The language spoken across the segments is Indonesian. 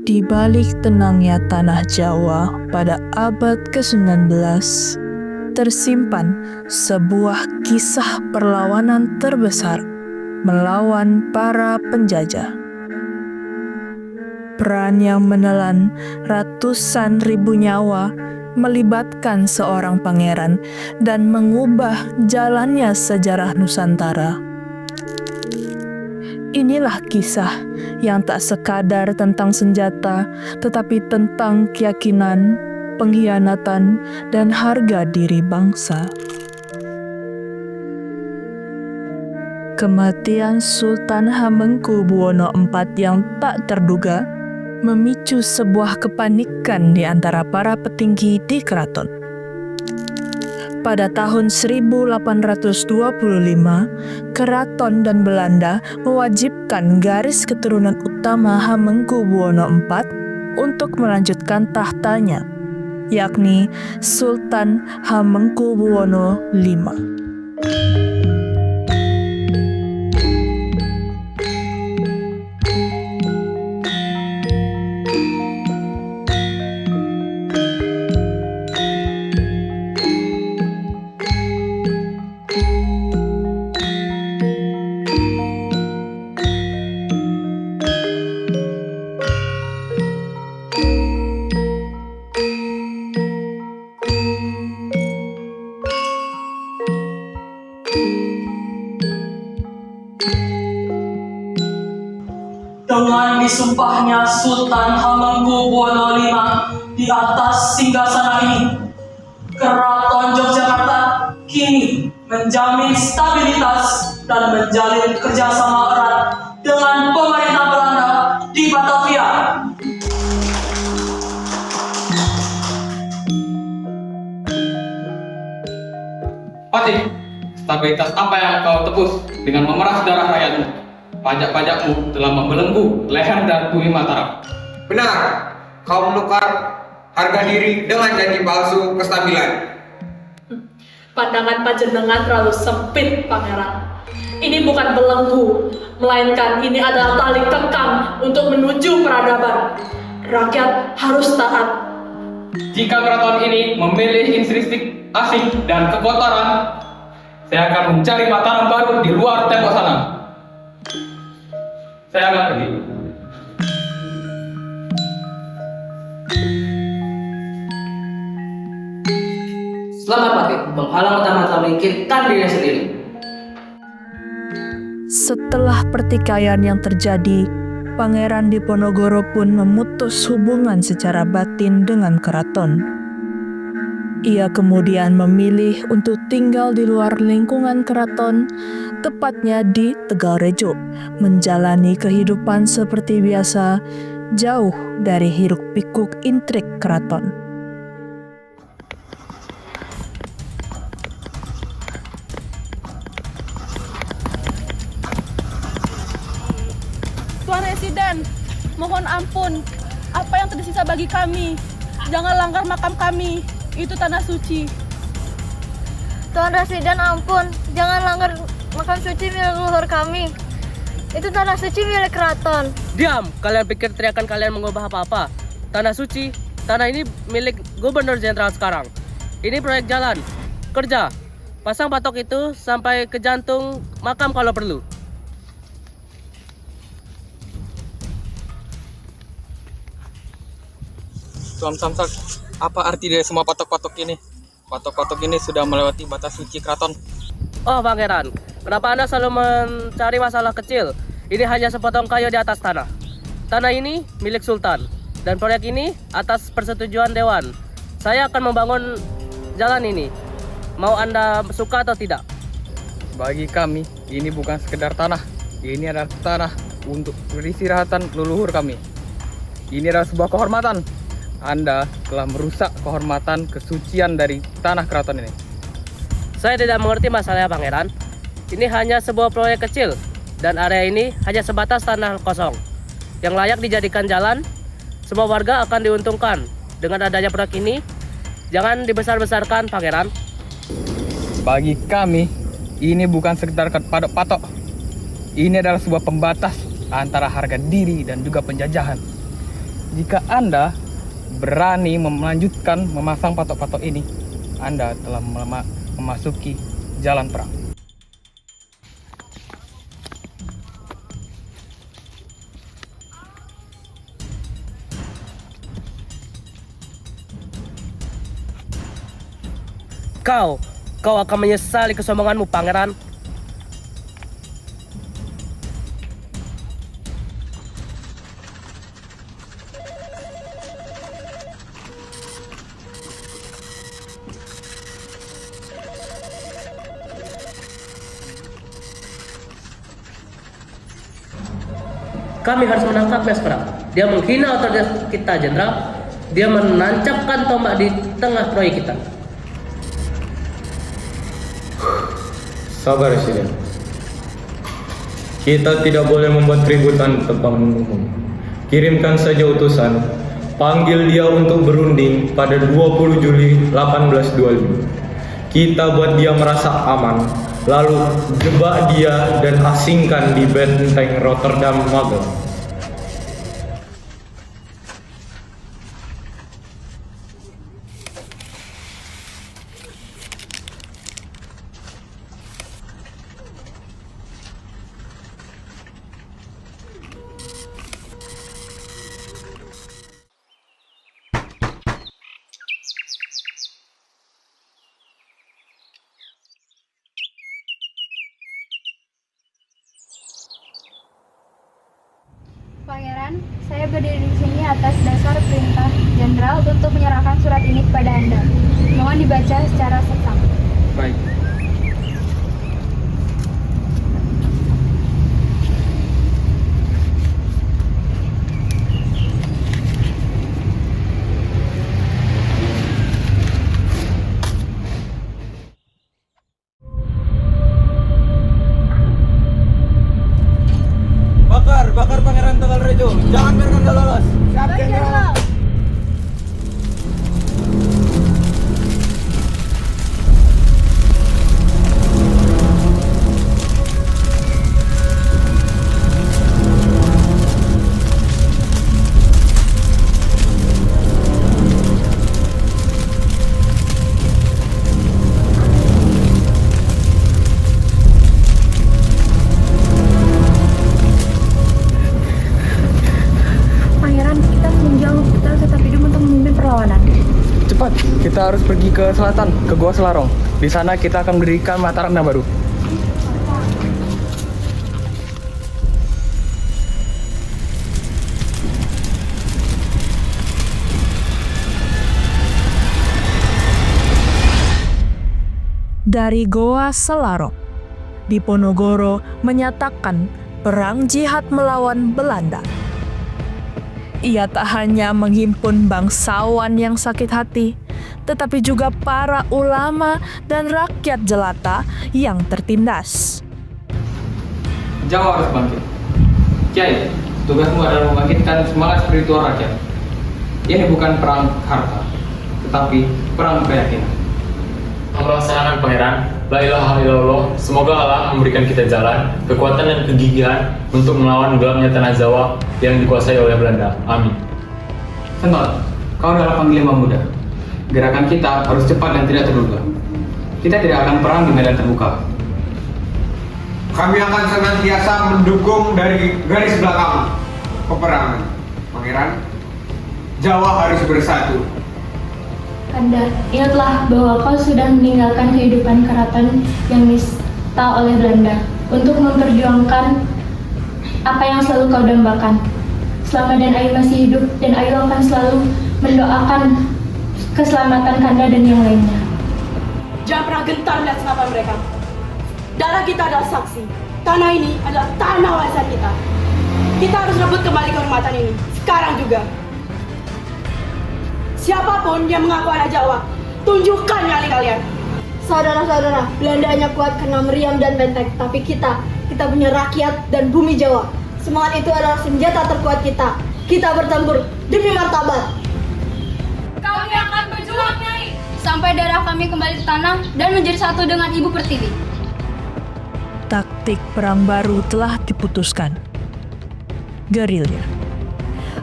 Di balik tenangnya tanah Jawa pada abad ke-19, tersimpan sebuah kisah perlawanan terbesar melawan para penjajah. Peran yang menelan ratusan ribu nyawa melibatkan seorang pangeran dan mengubah jalannya sejarah Nusantara. Inilah kisah yang tak sekadar tentang senjata, tetapi tentang keyakinan, pengkhianatan, dan harga diri bangsa. Kematian Sultan Hamengkubuwono IV yang tak terduga memicu sebuah kepanikan di antara para petinggi di keraton. Pada tahun 1825, keraton dan Belanda mewajibkan garis keturunan utama Hamengkubuwono IV untuk melanjutkan tahtanya, yakni Sultan Hamengkubuwono V. Dengan disumpahnya Sultan Hamengkubuwono V di atas singgasana ini, Keraton Yogyakarta kini menjamin stabilitas dan menjalin kerjasama erat dengan pemerintah Belanda di Batavia. Patih, stabilitas apa yang kau tebus dengan memeras darah rakyatmu? Pajak-pajakmu telah membelenggu leher dan bumi Mataram. Benar, kau menukar harga diri dengan janji palsu kestabilan. Pandangan panjenengan terlalu sempit, Pangeran. Ini bukan belenggu, melainkan ini adalah tali kekang untuk menuju peradaban. Rakyat harus taat. Jika keraton ini memilih instinktif asing dan kekotoran, saya akan mencari Mataram baru di luar tembok sana. Saya akan pergi. Selamat Patih, penghalang utama telah menyingkirkan dirinya sendiri. Setelah pertikaian yang terjadi, Pangeran Diponegoro pun memutus hubungan secara batin dengan keraton. Ia kemudian memilih untuk tinggal di luar lingkungan keraton, tepatnya di Tegalrejo, menjalani kehidupan seperti biasa, jauh dari hiruk-pikuk intrik keraton. Tuan Residen, mohon ampun. Apa yang tersisa bagi kami? Jangan langgar makam kami. Itu tanah suci. Tuan Residen, ampun. Jangan langgar makam suci milik leluhur kami. Itu tanah suci milik keraton. Diam! Kalian pikir teriakan kalian mengubah apa-apa? Tanah suci, tanah ini milik Gubernur Jenderal sekarang. Ini proyek jalan. Kerja. Pasang patok itu sampai ke jantung makam kalau perlu. Tuan Samsak, apa arti dari semua patok-patok ini? Patok-patok ini sudah melewati batas suci keraton. Oh Pangeran, kenapa Anda selalu mencari masalah kecil? Ini hanya sepotong kayu di atas tanah. Tanah ini milik Sultan, dan proyek ini atas persetujuan Dewan. Saya akan membangun jalan ini. Mau Anda suka atau tidak? Bagi kami, ini bukan sekedar tanah. Ini adalah tanah untuk peristirahatan leluhur kami. Ini adalah sebuah kehormatan. Anda telah merusak kehormatan kesucian dari tanah keraton ini. Saya tidak mengerti masalahnya Pangeran. Ini hanya sebuah proyek kecil, dan area ini hanya sebatas tanah kosong yang layak dijadikan jalan. Semua warga akan diuntungkan dengan adanya proyek ini. Jangan dibesar-besarkan Pangeran. Bagi kami, ini bukan sekedar patok-patok. Ini adalah sebuah pembatas antara harga diri dan juga penjajahan. Jika Anda berani melanjutkan memasang patok-patok ini, Anda telah memasuki jalan perang. Kau akan menyesali kesombonganmu, pangeran. Kami harus menangkapnya sekarang. Dia menghina otoritas kita, Jenderal. Dia menancapkan tombak di tengah proyek kita. Sabar, Residen. Kita tidak boleh membuat keributan depan umum. Kirimkan saja utusan. Panggil dia untuk berunding pada 20 Juli 1825. Kita buat dia merasa aman. Lalu jebak dia dan asingkan di benteng Rotterdam Magelang. Pangeran, saya berdiri di sini atas dasar perintah Jenderal untuk menyerahkan surat ini kepada Anda. Mohon dibaca secara serta. Baik. Bakar Pangeran Tegal Rejo. Jangan biarkan dia lolos. Siap, Jenderal. Cepat, kita harus pergi ke selatan, ke Gua Selarong. Di sana kita akan mendirikan Mataram yang baru. Dari Goa Selarong, Diponegoro menyatakan perang jihad melawan Belanda. Ia tak hanya menghimpun bangsawan yang sakit hati, tetapi juga para ulama dan rakyat jelata yang tertindas. Jawa harus bangkit. Kiai, tugasmu adalah membangkitkan semangat spiritual rakyat. Ini bukan perang harta, tetapi perang keyakinan. Melaksanakan Pangeran, la ilaha illallah, semoga Allah memberikan kita jalan, kekuatan dan kegigihan untuk melawan gelapnya tanah Jawa yang dikuasai oleh Belanda. Amin. Sentot, kau adalah panglima muda. Gerakan kita harus cepat dan tidak terduga. Kita tidak akan perang di medan terbuka. Kami akan senantiasa mendukung dari garis belakang peperangan. Pangeran, Jawa harus bersatu. Kanda, ingatlah bahwa kau sudah meninggalkan kehidupan keraton yang nista oleh Belanda untuk memperjuangkan apa yang selalu kau dambakan. Selama dan Ayu masih hidup, dan Ayu akan selalu mendoakan keselamatan Kanda dan yang lainnya. Jangan pernah gentar melihat senapan mereka. Darah kita adalah saksi. Tanah ini adalah tanah warisan kita. Kita harus rebut kembali kehormatan ini, sekarang juga. Siapapun yang mengaku anak Jawa, tunjukkan nyali kalian. Saudara-saudara, Belanda hanya kuat karena meriam dan benteng, tapi kita punya rakyat dan bumi Jawa. Semangat itu adalah senjata terkuat kita. Kita bertempur demi martabat. Kami akan berjuang, Nyai, Sampai darah kami kembali ke tanah dan menjadi satu dengan Ibu Pertiwi. Taktik perang baru telah diputuskan. Gerilya.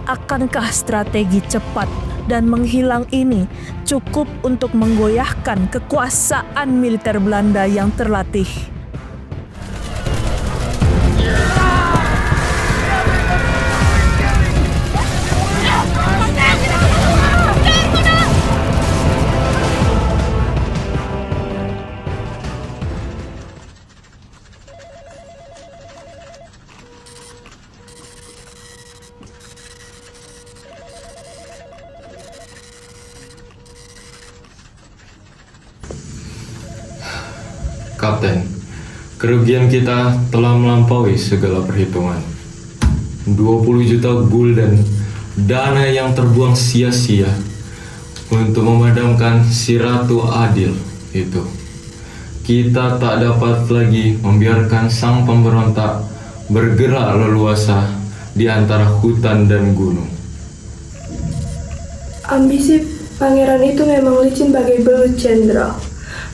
Akankah strategi cepat dan menghilang ini cukup untuk menggoyahkan kekuasaan militer Belanda yang terlatih? Kapten, kerugian kita telah melampaui segala perhitungan. 20 juta gulden, dana yang terbuang sia-sia untuk memadamkan si Ratu Adil itu. Kita tak dapat lagi membiarkan sang pemberontak bergerak leluasa di antara hutan dan gunung. Ambisi pangeran itu memang licin bagai belut, Jenderal.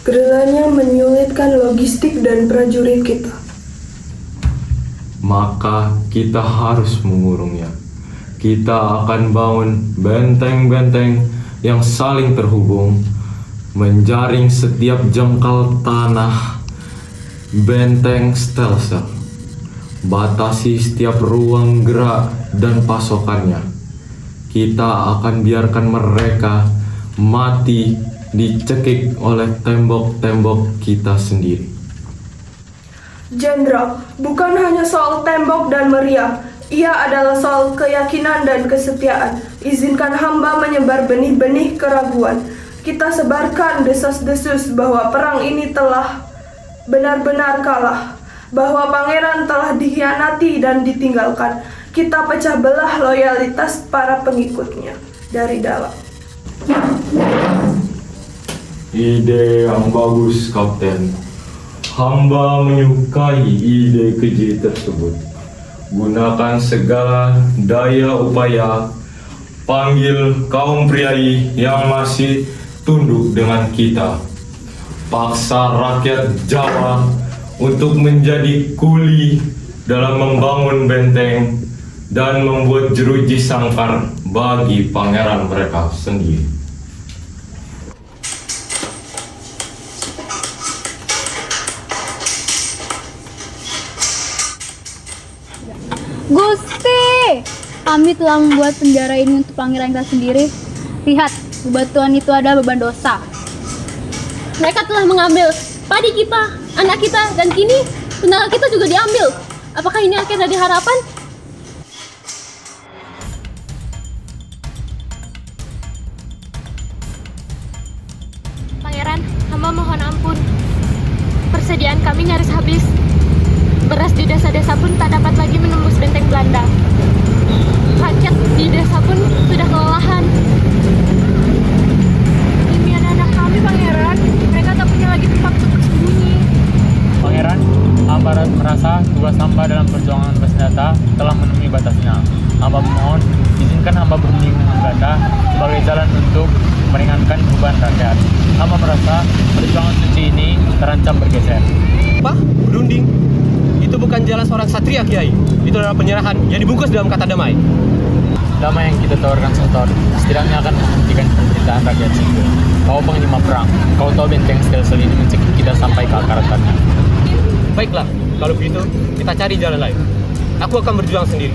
Gerilanya menyulitkan logistik dan prajurit kita. Maka kita harus mengurungnya. Kita akan bangun benteng-benteng yang saling terhubung, menjaring setiap jengkal tanah, benteng stelsel, batasi setiap ruang gerak dan pasokannya. Kita akan biarkan mereka mati dicekik oleh tembok-tembok kita sendiri. Jenderal, bukan hanya soal tembok dan meriam, ia adalah soal keyakinan dan kesetiaan. Izinkan hamba menyebar benih-benih keraguan. Kita sebarkan desas-desus bahwa perang ini telah benar-benar kalah, bahwa pangeran telah dikhianati dan ditinggalkan. Kita pecah belah loyalitas para pengikutnya dari dalam. Ide yang bagus, Kapten. Hamba menyukai ide keji tersebut. Gunakan segala daya upaya, panggil kaum priai yang masih tunduk dengan kita. Paksa rakyat Jawa untuk menjadi kuli dalam membangun benteng dan membuat jeruji sangkar bagi pangeran mereka sendiri. Gusti, kami telah membuat penjara ini untuk pangeran kita sendiri. Lihat, bebatuan itu ada beban dosa. Mereka telah mengambil padi kita, anak kita, dan kini tenaga kita juga diambil. Apakah ini akhir dari harapan? Pangeran, hamba mohon ampun. Persediaan kami nyaris habis. Beras di desa-desa pun tak dapat lagi menembus benteng Belanda. Rakyat di desa pun sudah kelelahan. Ini anak-anak kami, Pangeran. Mereka tak punya lagi tempat untuk bersembunyi. Pangeran, hamba merasa tugas hamba dalam perjuangan bersenjata telah menemui batasnya. Hamba mohon, izinkan hamba berunding dengan Belanda sebagai jalan untuk meringankan beban rakyat. Hamba merasa perjuangan suci ini terancam bergeser. Apa? Berunding? Itu bukan jalan seorang satria, Kiai. Itu adalah penyerahan yang dibungkus dalam kata damai. Damai yang kita tawarkan Sultan setidaknya akan menghentikan penderitaan rakyat sipil. Kau panglima perang, kau tahu benteng stelsel ini mencekik kita sampai ke akar-akarnya. Baiklah, kalau begitu kita cari jalan lain. Aku akan berjuang sendiri,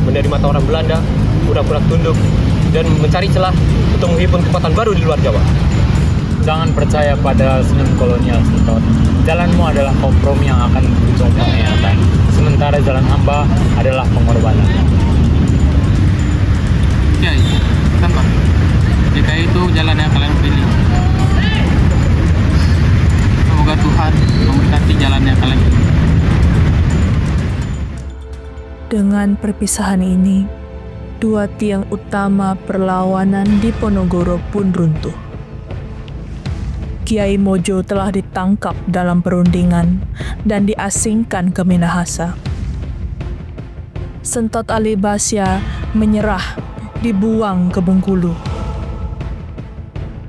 menerima tawaran Belanda, pura-pura tunduk, dan mencari celah untuk menghimpun kekuatan baru di luar Jawa. Jangan percaya pada senyum kolonial, Sultan. Jalanmu adalah kompromi yang akan berujung pengkhianatan. Sementara jalan hamba adalah pengorbanan. Kiai, bukankah jika itu jalan yang kalian pilih? Semoga Tuhan memberkati jalan yang kalian pilih. Dengan perpisahan ini, dua tiang utama perlawanan di Ponorogo pun runtuh. Kiai Mojo telah ditangkap dalam perundingan dan diasingkan ke Minahasa. Sentot Ali Basya menyerah, dibuang ke Bengkulu.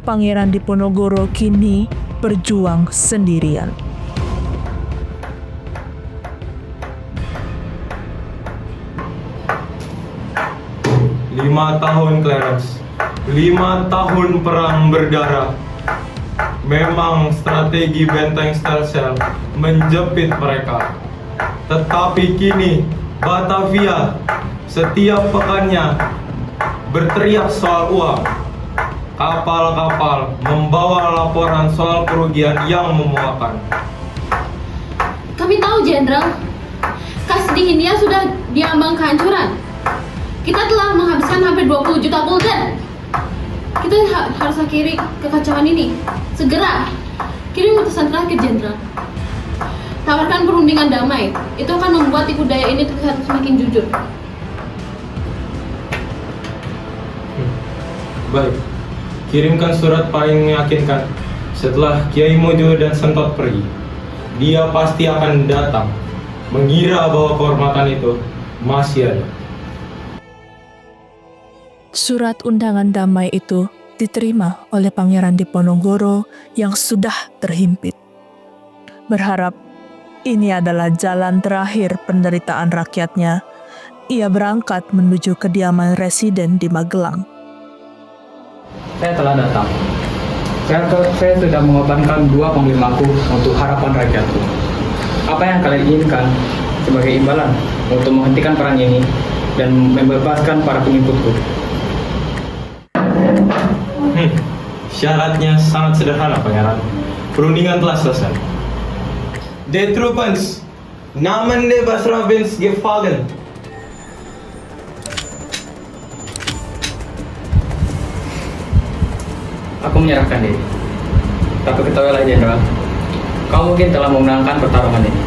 Pangeran Diponegoro kini berjuang sendirian. 5 tahun Clarence, 5 tahun perang berdarah. Memang strategi benteng Stelsel menjepit mereka. Tetapi kini Batavia setiap pekannya berteriak soal uang. Kapal-kapal membawa laporan soal kerugian yang memuakan. Kami tahu, Jenderal. Kas di Hindia sudah diambang kehancuran. Kita telah menghabiskan hampir 20 juta gulden. Kita harus akhiri kekacauan ini. Segera. Kirim utusan terakhir, Jenderal. Tawarkan perundingan damai. Itu akan membuat tipu daya ini terlihat semakin jujur. Baik. Kirimkan surat paling meyakinkan. Setelah Kiai Mojo dan Sentot pergi, dia pasti akan datang, mengira bahwa kehormatan itu masih ada. Surat undangan damai itu diterima oleh Pangeran Diponegoro yang sudah terhimpit. Berharap ini adalah jalan terakhir penderitaan rakyatnya, ia berangkat menuju kediaman residen di Magelang. Saya telah datang. Saya sudah mengorbankan 2 panglimaku untuk harapan rakyatku. Apa yang kalian inginkan sebagai imbalan untuk menghentikan perang ini dan membebaskan para pengikutku? Syaratnya sangat sederhana, Pangeran. Perundingan telah selesai. De Truppens, namen de Basravens gefallen. Aku menyerahkan diri. Tapi ketahuilah, Jenderal, kau mungkin telah memenangkan pertarungan ini.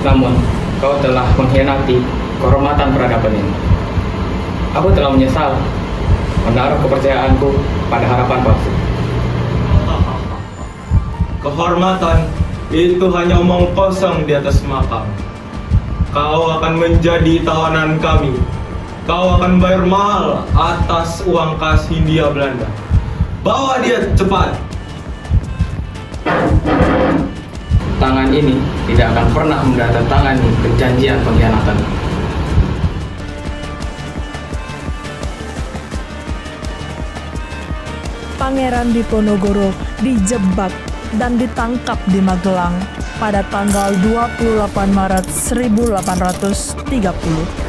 Namun, kau telah mengkhianati kehormatan peradaban ini. Aku telah menyesal menaruh kepercayaanku pada harapan palsu. Kehormatan itu hanya omong kosong di atas makam. Kau akan menjadi tawanan kami. Kau akan bayar mahal atas uang kas Hindia Belanda. Bawa dia cepat. Tangan ini tidak akan pernah mendatangani perjanjian pengkhianatan. Pangeran Diponegoro dijebak dan ditangkap di Magelang pada tanggal 28 Maret 1830.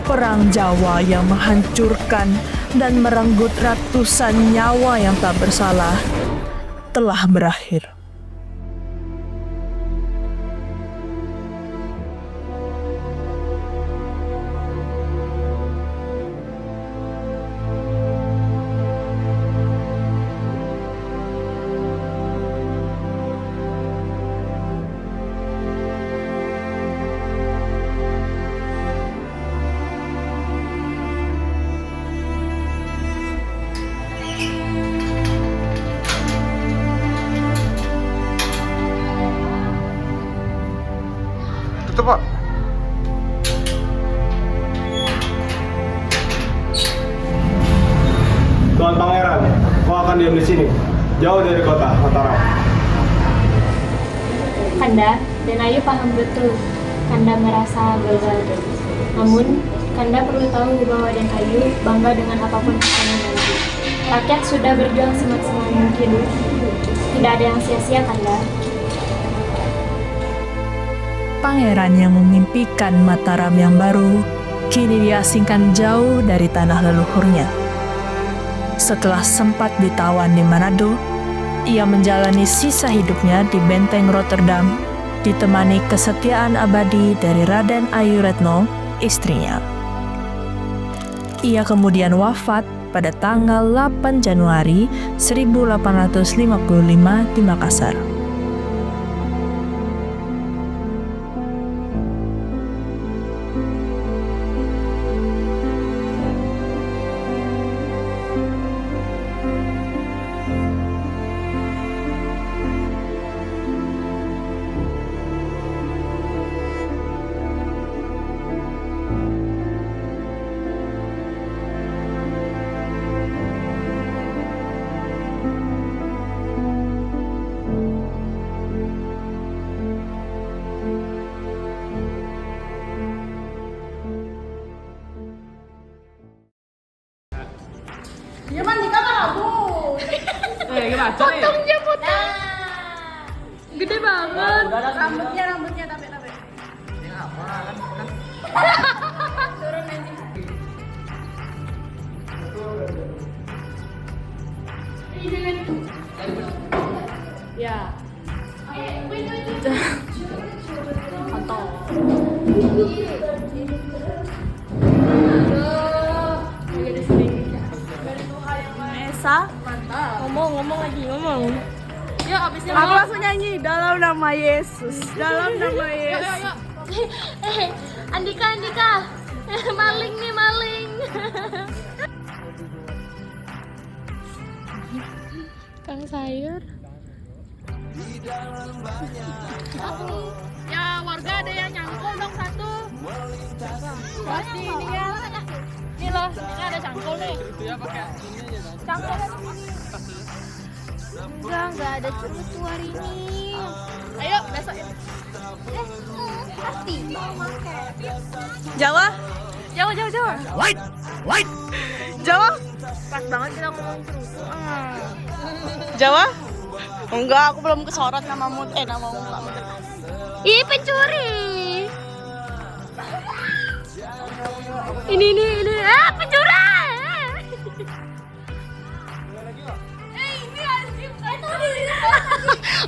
Perang Jawa yang menghancurkan dan merenggut ratusan nyawa yang tak bersalah telah berakhir. Tutup, Pak. Tuan Pangeran, kau akan diam di sini, jauh dari kota Mataram. Kanda dan Ayu paham betul Kanda merasa gagal. Namun, Kanda perlu tahu bahwa Dan Ayu bangga dengan apapun hasilnya nanti. Rakyat sudah berjuang semaksimal mungkin. Tidak ada yang sia-sia, Kanda. Pangeran yang memimpikan Mataram yang baru kini diasingkan jauh dari tanah leluhurnya. Setelah sempat ditawan di Manado, ia menjalani sisa hidupnya di benteng Rotterdam, ditemani kesetiaan abadi dari Raden Ayu Retno, istrinya. Ia kemudian wafat pada tanggal 8 Januari 1855 di Makassar. Ya mandi kamar aku. Gimana? Potongnya potong. Gede banget. Rambutnya tapi. Turun nanti. Ya. Kontol. Esa, ngomong Ya abisnya aku langsung nyanyi dalam nama Yesus, dalam nama Yesus. Andika. Maling nih, maling. Kang sayur. ya warga ada yang nyangkul dong satu. Pasti ini ya. Ini loh, ini ada cangkul nih. Cangkul. Enggak ada cerutu hari ini. Ayo besok ya. Pasti. Jawa. White. Jawa. Pas banget kita ngomong terus. Jawa. Enggak, aku belum kesorot namamu, namamu kamu. Ih, pencuri. Ini. Pencuri.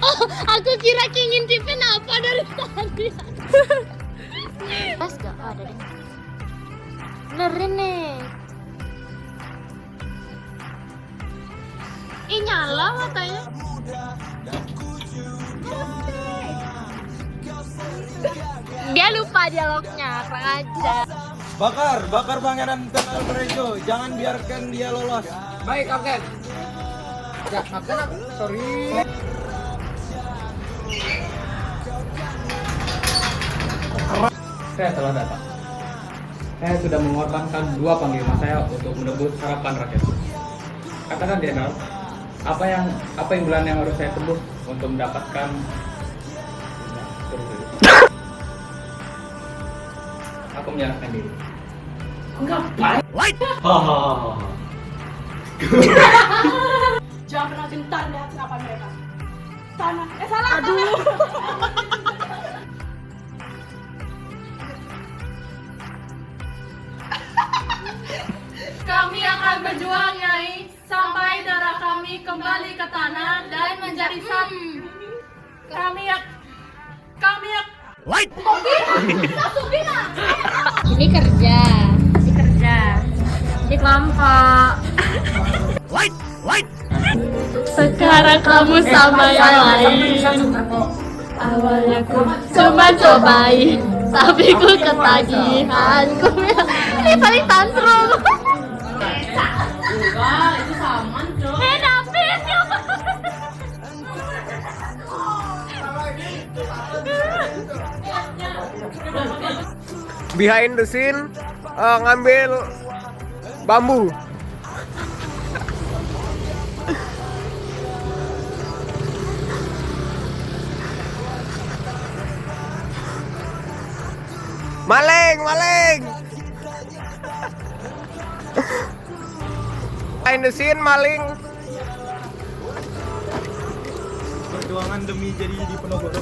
Oh, aku kira ngintipin apa dari tadi. Pas gak ada deh. Benerin nih. Ih, nyala matanya. Dia lupa dialognya, kurang aja. Bakar Pangeran Tenal Berejo. Jangan biarkan dia lolos. Baik, Kapten. Ya, Kapten, sorry. Saya telah datang. Saya sudah mengorbankan 2 panglima saya untuk menebus harapan rakyat. Katakan, Jenderal, apa yang bulan yang harus saya tebus untuk mendapatkan aku menyerahkan diri. Ngapain? Jangan pernah gentar lihat senapan mereka. Tanah. Salah. Aduh. Kami akan berjuang, Nyai, sampai darah kami kembali ke tanah dan menjadi satu. Kami Ini kerja. Di kelompok. Sekarang kamu sama yang lain. Awalnya ku cuma cobain, tapi ku ketagihan. Ku bilang, ini paling tantrum. itu sama, Cok. David, coba. Behind the scene ngambil bambu. Maling. Behind the scene maling. Perjuangan demi jadi di Ponorogo.